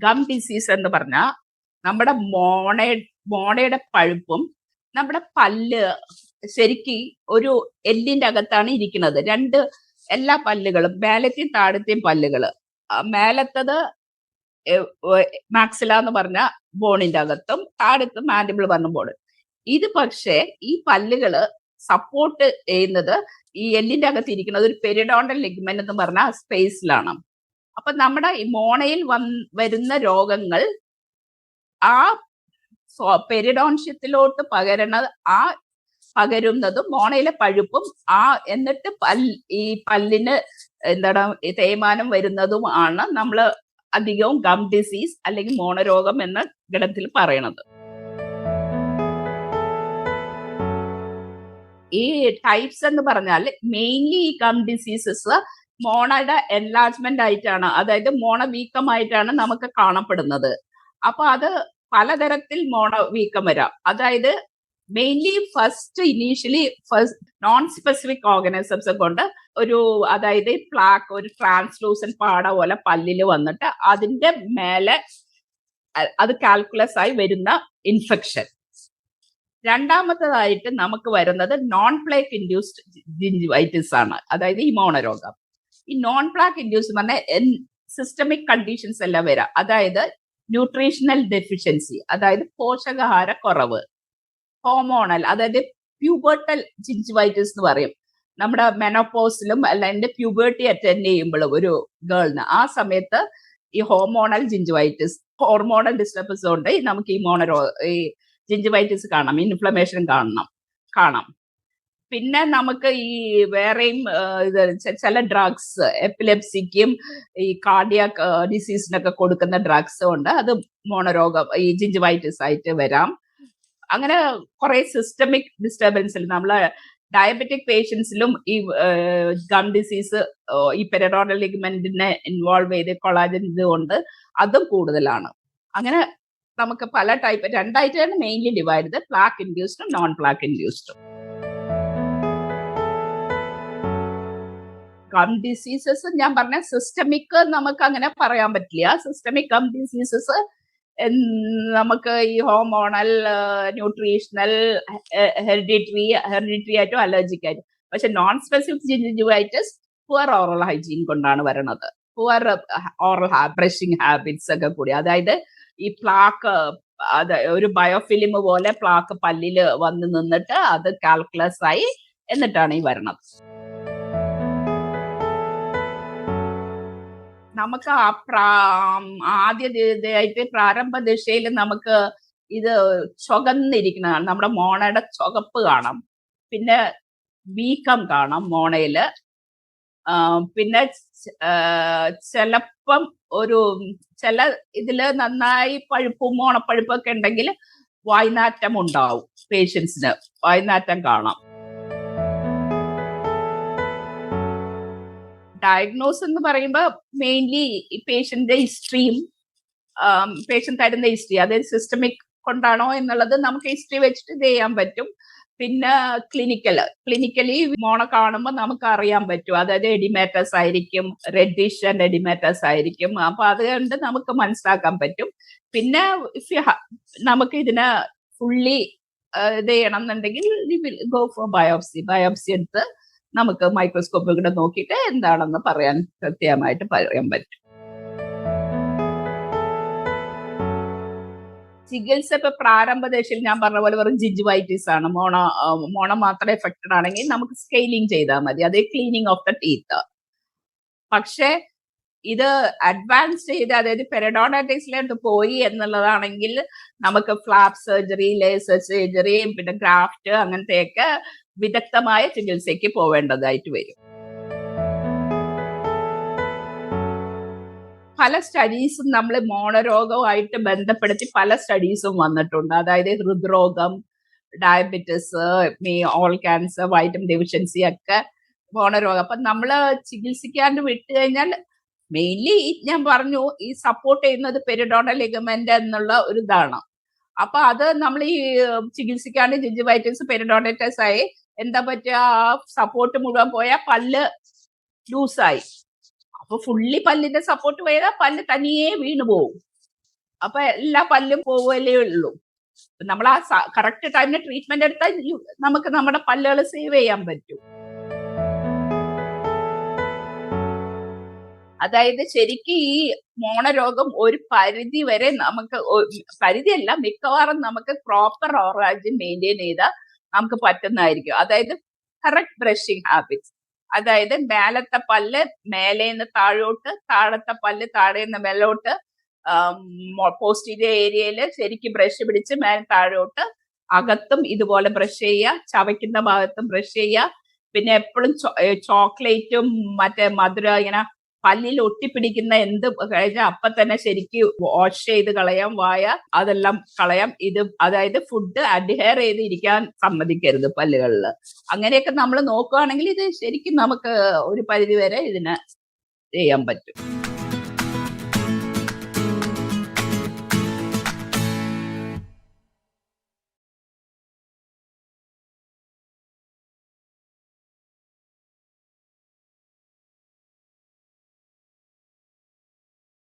Gum disease എന്ന് പറഞ്ഞാൽ നമ്മുടെ മോണയുടെ പഴുപ്പും നമ്മുടെ പല്ല് ശരിക്ക് ഒരു എല്ലിന്റെ അകത്താണ് ഇരിക്കുന്നത്. എല്ലാ പല്ലുകളും മേലത്തെയും താഴത്തെയും പല്ലുകള്. മേലത്തത് മാക്സില എന്ന് പറഞ്ഞ ബോണിന്റെ അകത്തും താഴത്ത് മാൻഡിബിൾ പറഞ്ഞ ബോൺ. ഇത് പക്ഷേ ഈ പല്ലുകള് സപ്പോർട്ട് ചെയ്യുന്നത് ഈ എല്ലിന്റെ അകത്ത് ഇരിക്കുന്നത് ഒരു പെരിഡോണ്ടൽ ലിഗ്മെന്റ് എന്ന് പറഞ്ഞ സ്പേസിലാണ്. അപ്പൊ നമ്മുടെ ഈ മോണയിൽ വരുന്ന രോഗങ്ങൾ ആ പെരിഡോൺഷ്യത്തിലോട്ട് പകരുന്നതും മോണയിലെ പഴുപ്പും എന്നിട്ട് ഈ പല്ലിന് തേയ്മാനം വരുന്നതും ആണ് നമ്മൾ അധികവും ഗം ഡിസീസ് അല്ലെങ്കിൽ മോണരോഗം എന്ന ഗണത്തിൽ പറയണത്. ഈ ടൈപ്സ് എന്ന് പറഞ്ഞാൽ മെയിൻലി ഈ ഗം ഡിസീസസ് മോണയുടെ എൻലാർജ്മെന്റ് ആയിട്ടാണ്, അതായത് മോണ വീക്കമായിട്ടാണ് നമുക്ക് കാണപ്പെടുന്നത്. അപ്പൊ അത് പലതരത്തിൽ മോണ വീക്കം വരാം. അതായത് mainly initially non specific organisms കൊണ്ട് അതായത് പ്ലാക്ക്, ഒരു ട്രാൻസ്ലൂസൻ പാട പോലെ പല്ലിൽ വന്നിട്ട് അതിന്റെ മേലെ അത് കാൽക്കുലസ് ആയി വരുന്ന ഇൻഫെക്ഷൻ. രണ്ടാമത്തേതായിട്ട് നമുക്ക് വരുന്നത് നോൺ പ്ലേക്ക് ഇൻഡ്യൂസ്ഡ് ജിഞ്ചിവൈറ്റിസ് ആണ്, അതായത് ഈ മോണരോഗം. ഈ നോൺ പ്ലാക്ക് ഇൻഡ്യൂസ് പറഞ്ഞാൽ സിസ്റ്റമിക് കണ്ടീഷൻസ് എല്ലാം വരാം. അതായത് ന്യൂട്രീഷണൽ ഡെഫിഷ്യൻസി, അതായത് പോഷകാഹാര കുറവ്. ഹോർമോണൽ, അതായത് പ്യൂബർട്ടൽ ജിഞ്ചിവൈറ്റിസ് എന്ന് പറയും. നമ്മുടെ മെനോപോസിലും അല്ലെങ്കിൽ പ്യൂബർട്ടി അറ്റൻഡ് ചെയ്യുമ്പോഴും ഒരു ഗേളിന് ആ സമയത്ത് ഈ ഹോർമോണൽ ജിഞ്ചിവൈറ്റിസ്, ഹോർമോണൽ ഡിസ്റ്റർബൻസ് കൊണ്ട് നമുക്ക് ഈ ജിഞ്ചിവൈറ്റിസ് കാണാം, ഇൻഫ്ലമേഷൻ കാണാം. പിന്നെ നമുക്ക് ഈ വേറെയും ചില ഡ്രഗ്സ്, എപ്പിലെപ്സിക്കും ഈ കാർഡിയാക് ഡിസീസിനൊക്കെ കൊടുക്കുന്ന ഡ്രഗ്സ് കൊണ്ട് അത് മോണരോഗം, ഈ ജിഞ്ചിവൈറ്റിസ് ആയിട്ട് വരാം. അങ്ങനെ കുറെ സിസ്റ്റമിക് ഡിസ്റ്റർബൻസിൽ നമ്മളെ ഡയബറ്റിക് പേഷ്യൻസിലും ഈ ഗം ഡിസീസ് ഈ പെരിഡോണൽ ലിഗ്മെന്റിനെ ഇൻവോൾവ് ചെയ്ത് കൊളാജൻ ഇതുകൊണ്ട് അതും കൂടുതലാണ്. അങ്ങനെ നമുക്ക് പല ടൈപ്പ്, രണ്ടായിട്ടാണ് മെയിൻലി ഡിവൈഡ് ചെയ്ത്, പ്ലാക്ക് ഇൻഡ്യൂസ്ഡും നോൺ പ്ലാക്ക് ഇൻഡ്യൂസ്ഡും. ഗം ഡിസീസസ് ഞാൻ പറഞ്ഞ സിസ്റ്റമിക് നമുക്ക് അങ്ങനെ പറയാൻ പറ്റില്ല. സിസ്റ്റമിക് ഗം ഡിസീസസ് നമുക്ക് ഈ ഹോർമോണൽ, ന്യൂട്രീഷണൽ, ഹെറിഡിറ്ററി ആയിട്ടും അലർജിക് ആയിട്ടും. പക്ഷെ non specific gingivitis poor oral hygiene കൊണ്ടാണ് വരണത്. പുവർ ഓറൽ ബ്രഷിംഗ് ഹാബിറ്റ്സ് ഒക്കെ കൂടി, അതായത് ഈ പ്ലാക്ക്, ഒരു ബയോഫിലിം പോലെ പ്ലാക്ക് പല്ലിൽ വന്ന് നിന്നിട്ട് അത് കാൽക്കുലസ് ആയി എന്നിട്ടാണ് ഈ വരണത്. നമുക്ക് ആദ്യമായിട്ട് പ്രാരംഭ ദിശയിൽ നമുക്ക് ഇത് ചുവന്നിരിക്കുന്നതാണ്, നമ്മുടെ മോണയുടെ ചുവപ്പ് കാണാം. പിന്നെ വീക്കം കാണാം മോണയില്. പിന്നെ ചിലപ്പം ചില ഇതില് നന്നായി മോണപ്പഴുപ്പൊക്കെ ഉണ്ടെങ്കിൽ വായ്നാറ്റം ഉണ്ടാവും. പേഷ്യൻസിന് വായ്നാറ്റം കാണാം. ഡയഗ്നോസ് എന്ന് പറയുമ്പോൾ മെയിൻലി ഈ പേഷ്യന്റെ ഹിസ്റ്ററിയും പേഷ്യന്റ് തരുന്ന ഹിസ്റ്ററി, അതായത് സിസ്റ്റമിക് കൊണ്ടാണോ എന്നുള്ളത് നമുക്ക് ഹിസ്റ്ററി വെച്ചിട്ട് ഇത് ചെയ്യാൻ പറ്റും. പിന്നെ ക്ലിനിക്കലി മോണ കാണുമ്പോൾ നമുക്ക് അറിയാൻ പറ്റും, അതായത് എഡിമാറ്റസ് ആയിരിക്കും, റെഡിഷ് ആൻഡ് എഡിമാറ്റസ് ആയിരിക്കും. അപ്പൊ അതുകൊണ്ട് നമുക്ക് മനസ്സിലാക്കാൻ പറ്റും. പിന്നെ നമുക്ക് ഇതിനെ ഫുള്ളി ഇത് ചെയ്യണം എന്നുണ്ടെങ്കിൽ ഗോ ഫോർ ബയോപ്സി എടുത്ത് നമുക്ക് മൈക്രോസ്കോപ്പ് കൂടെ നോക്കിയിട്ട് എന്താണെന്ന് കൃത്യമായിട്ട് പറയാൻ പറ്റും. ചികിത്സ ഇപ്പൊ പ്രാരംഭ ദശയിൽ ഞാൻ പറഞ്ഞ പോലെ വെറും ജിഞ്ചിവൈറ്റിസ് ആണ്. മോണ മാത്രം എഫക്റ്റഡ് ആണെങ്കിൽ നമുക്ക് സ്കെയിലിംഗ് ചെയ്താൽ മതി, അതേ ക്ലീനിങ് ഓഫ് ദ ടീത്ത്. പക്ഷെ ഇത് അഡ്വാൻസ് ചെയ്ത്, അതായത് പെരിഡോണൈറ്റിസിലോട്ട് പോയി എന്നുള്ളതാണെങ്കിൽ നമുക്ക് ഫ്ലാപ്പ് സർജറി, ലേസർ സർജറി, പിന്നെ ഗ്രാഫ്റ്റ്, അങ്ങനത്തെയൊക്കെ വിദഗ്ധമായ ചികിത്സയ്ക്ക് പോവേണ്ടതായിട്ട് വരും. പല സ്റ്റഡീസും നമ്മൾ മോണരോഗവുമായിട്ട് ബന്ധപ്പെടുത്തി പല സ്റ്റഡീസും വന്നിട്ടുണ്ട്. അതായത് ഹൃദ്രോഗം, diabetes, all cancer, vitamin deficiency ഒക്കെ മോണരോഗം. അപ്പൊ നമ്മൾ ചികിത്സിക്കാണ്ട് വിട്ടു കഴിഞ്ഞാൽ മെയിൻലി ഞാൻ പറഞ്ഞു ഈ സപ്പോർട്ട് ചെയ്യുന്നത് പെരിഡോണൽ ലിഗമെന്റ് എന്നുള്ള ഒരു ഇതാണ്. അപ്പൊ അത് നമ്മൾ ഈ ചികിത്സിക്കാണ്ട് ജിഞ്ചിവൈറ്റിസ്, പെരിഡോണൈറ്റിസ് ആയി എന്താ പറ്റുക, സപ്പോർട്ട് മുഴുവൻ പോയാൽ പല്ല് ലൂസായി. അപ്പൊ ഫുള്ളി പല്ലിന്റെ സപ്പോർട്ട് പോയാൽ പല്ല് തനിയെ വീണു പോകും. അപ്പൊ എല്ലാ പല്ലും പോവല്ലേ ഉള്ളൂ. നമ്മൾ ആ കറക്റ്റ് ടൈമിന് ട്രീറ്റ്മെന്റ് എടുത്താൽ നമുക്ക് നമ്മുടെ പല്ലുകൾ സേവ് ചെയ്യാൻ പറ്റും. അതായത് ശരിക്കും ഈ മോണരോഗം ഒരു പരിധി വരെ നമുക്ക് പരിധിയല്ല, മിക്കവാറും നമുക്ക് പ്രോപ്പർ ഓറൽ ഹൈജീൻ മെയിൻറ്റെയിൻ ചെയ്താൽ നമുക്ക് പറ്റുന്നതായിരിക്കും. അതായത് കറക്റ്റ് ബ്രഷിംഗ് ഹാബിറ്റ്സ്, അതായത് മേലത്തെ പല്ല് മേലേന്ന് താഴോട്ട്, താഴത്തെ പല്ല് താഴേന്ന് മേലോട്ട്, പോസ്റ്റീരിയർ ഏരിയയിൽ ശരിക്കും ബ്രഷ് പിടിച്ച് മേൽ താഴോട്ട്, അകത്തും ഇതുപോലെ ബ്രഷ് ചെയ്യുക, ചവയ്ക്കുന്ന ഭാഗത്തും ബ്രഷ് ചെയ്യുക. പിന്നെ എപ്പോഴും ചോക്ലേറ്റും മറ്റേ മധുര ഇങ്ങനെ പല്ലിൽ ഒട്ടിപ്പിടിക്കുന്ന എന്ത് കഴിച്ചാൽ അപ്പൊ തന്നെ ശരിക്ക് വാഷ് ചെയ്ത് കളയാം, അതെല്ലാം കളയാം. ഇത് അതായത് ഫുഡ് അഡ്ഹെയർ ചെയ്ത് ഇരിക്കാൻ സമ്മതിക്കരുത് പല്ലുകളിൽ. അങ്ങനെയൊക്കെ നമ്മൾ നോക്കുകയാണെങ്കിൽ ഇത് ശരിക്കും നമുക്ക് ഒരു പരിധി വരെ ഇതിനെ ചെയ്യാൻ പറ്റും.